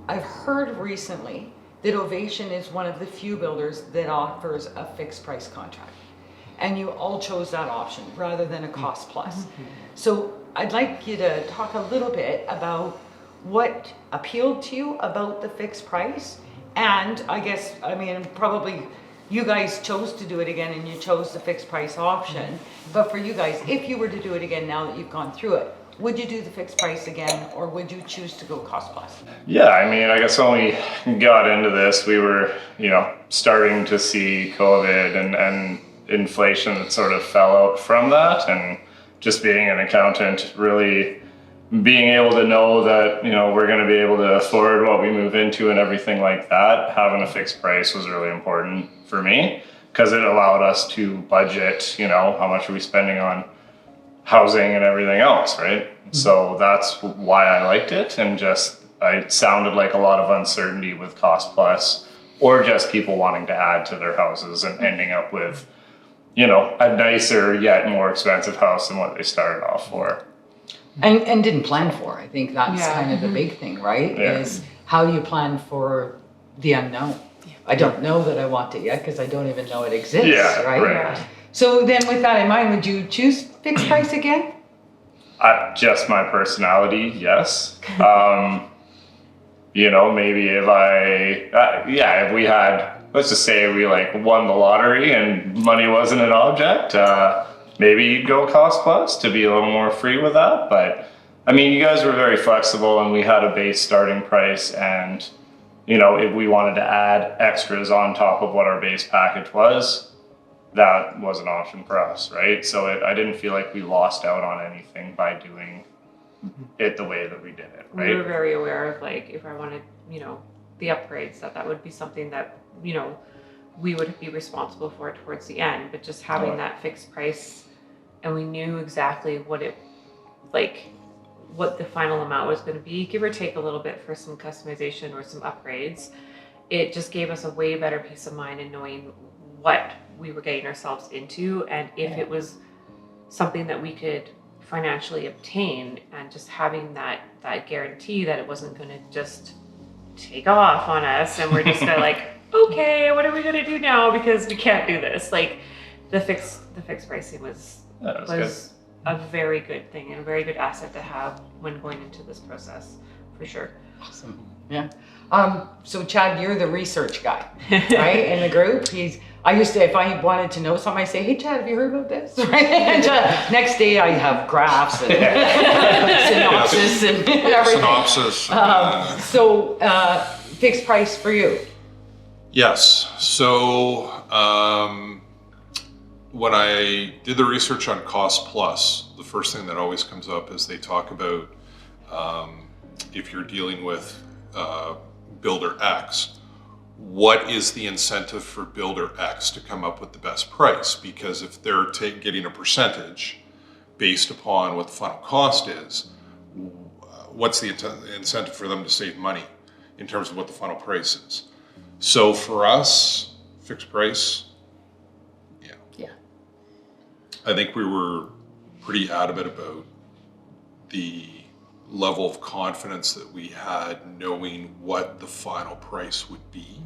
I've heard recently that Ovation is one of the few builders that offers a fixed price contract. And you all chose that option rather than a cost plus. So I'd like you to talk a little bit about what appealed to you about the fixed price. And I guess, I mean, probably you guys chose to do it again and you chose the fixed price option. But for you guys, if you were to do it again now that you've gone through it, would you do the fixed price again, or would you choose to go cost plus? Yeah, I mean, I guess when we got into this, we were, starting to see COVID and inflation that sort of fell out from that. And just being an accountant, really being able to know that, we're going to be able to afford what we move into and everything like that, having a fixed price was really important for me because it allowed us to budget, how much are we spending on housing and everything else, right? So that's why I liked it, and it sounded like a lot of uncertainty with cost plus, or just people wanting to add to their houses and ending up with, a nicer yet more expensive house than what they started off for. And didn't plan for. I think that's Yeah. kind of the big thing, right? Yeah. Is how you plan for the unknown. I don't know that I want it yet because I don't even know it exists, Yeah, right? right. So then with that in mind, would you choose fixed price again? Just my personality, yes. Maybe if we had, let's just say we won the lottery and money wasn't an object, maybe you'd go cost plus to be a little more free with that. But I mean, you guys were very flexible and we had a base starting price, and if we wanted to add extras on top of what our base package was, that was an option for us, right? So I didn't feel like we lost out on anything by doing it the way that we did it, right? We were very aware of if I wanted, the upgrades, that would be something that, we would be responsible for towards the end, but just having that fixed price, and we knew exactly what the final amount was going to be, give or take a little bit for some customization or some upgrades. It just gave us a way better peace of mind in knowing what we were getting ourselves into, and if it was something that we could financially obtain, and just having that guarantee that it wasn't going to just take off on us and we're just gonna okay, what are we going to do now because we can't do this. The fixed pricing was a very good thing and a very good asset to have when going into this process, for sure. Awesome. Yeah. So Chad, you're the research guy, right? In the group. I used to, if I wanted to know something, I say, hey Chad, have you heard about this? Right? And next day I have graphs and synopsis and everything. So fixed price for you. Yes. So when I did the research on cost plus, the first thing that always comes up is they talk about if you're dealing with builder X, what is the incentive for builder X to come up with the best price? Because if they're getting a percentage based upon what the final cost is, what's the incentive for them to save money in terms of what the final price is? So for us, fixed price, Yeah. I think we were pretty adamant about the level of confidence that we had knowing what the final price would be.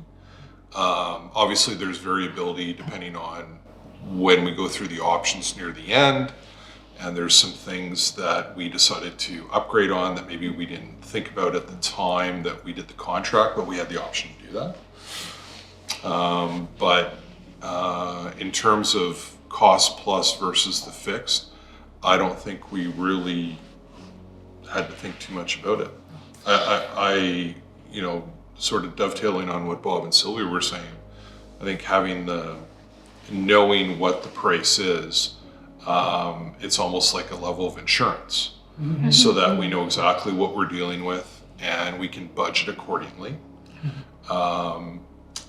Obviously there's variability depending on when we go through the options near the end, and there's some things that we decided to upgrade on that maybe we didn't think about at the time that we did the contract, but we had the option to do that. But in terms of cost plus versus the fixed, I don't think we really had to think too much about it. I sort of dovetailing on what Bob and Sylvia were saying, I think knowing what the price is, it's almost like a level of insurance, so that we know exactly what we're dealing with and we can budget accordingly.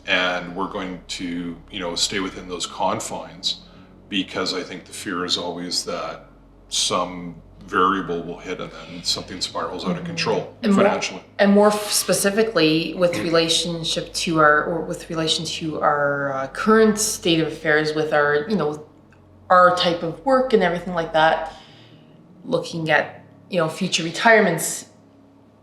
And we're going to, stay within those confines, because I think the fear is always that some variable will hit and then something spirals out of control financially. More specifically with relation to our current state of affairs with our, our type of work and everything like that, looking at, future retirements,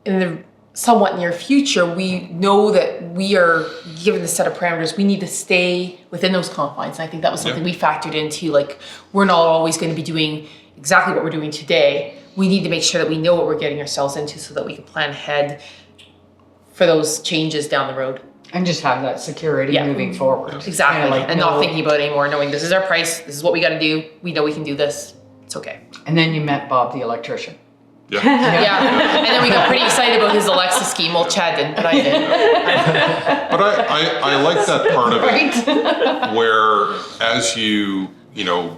in the somewhat near future, we know that we are given the set of parameters, we need to stay within those confines. And I think that was something we factored into, like, we're not always going to be doing exactly what we're doing today. We need to make sure that we know what we're getting ourselves into so that we can plan ahead for those changes down the road. And just have that security Yeah. moving forward. Exactly. Kinda like and not know- thinking about it anymore, knowing this is our price, this is what we got to do, we know we can do this, it's okay. And then you met Bob the electrician. Yeah. Yeah. And then we got pretty excited about his Alexa scheme. Well, Chad didn't, but I did. But I like that part of it Right? where as you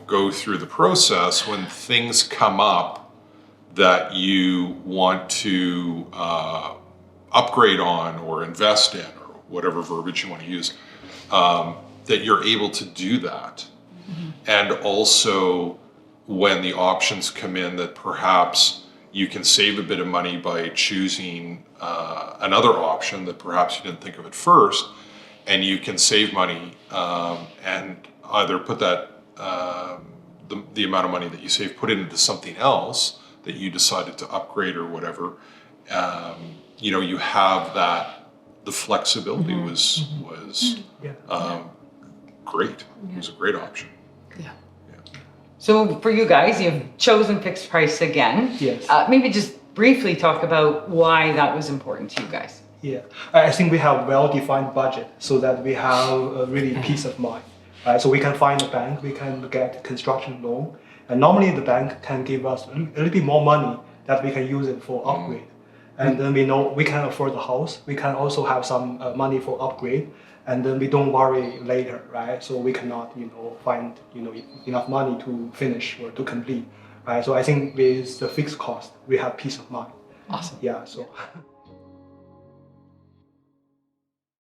go through the process, when things come up that you want to upgrade on or invest in or whatever verbiage you want to use, that you're able to do that. And also when the options come in that perhaps you can save a bit of money by choosing another option that perhaps you didn't think of at first, and you can save money and either put that the amount of money that you save, put it into something else that you decided to upgrade or whatever. You have that. The flexibility was great. It was a great option. Yeah. So for you guys, you've chosen fixed price again. Yes. Maybe just briefly talk about why that was important to you guys. Yeah, I think we have well-defined budget so that we have a really peace of mind, right? So we can find a bank, we can get construction loan, and normally the bank can give us a little bit more money that we can use it for upgrade. And then we know we can afford the house, we can also have some money for upgrade, and then we don't worry later, right? So we cannot, find, enough money to finish or to complete, right? So I think with the fixed cost, we have peace of mind. Awesome. Yeah, so.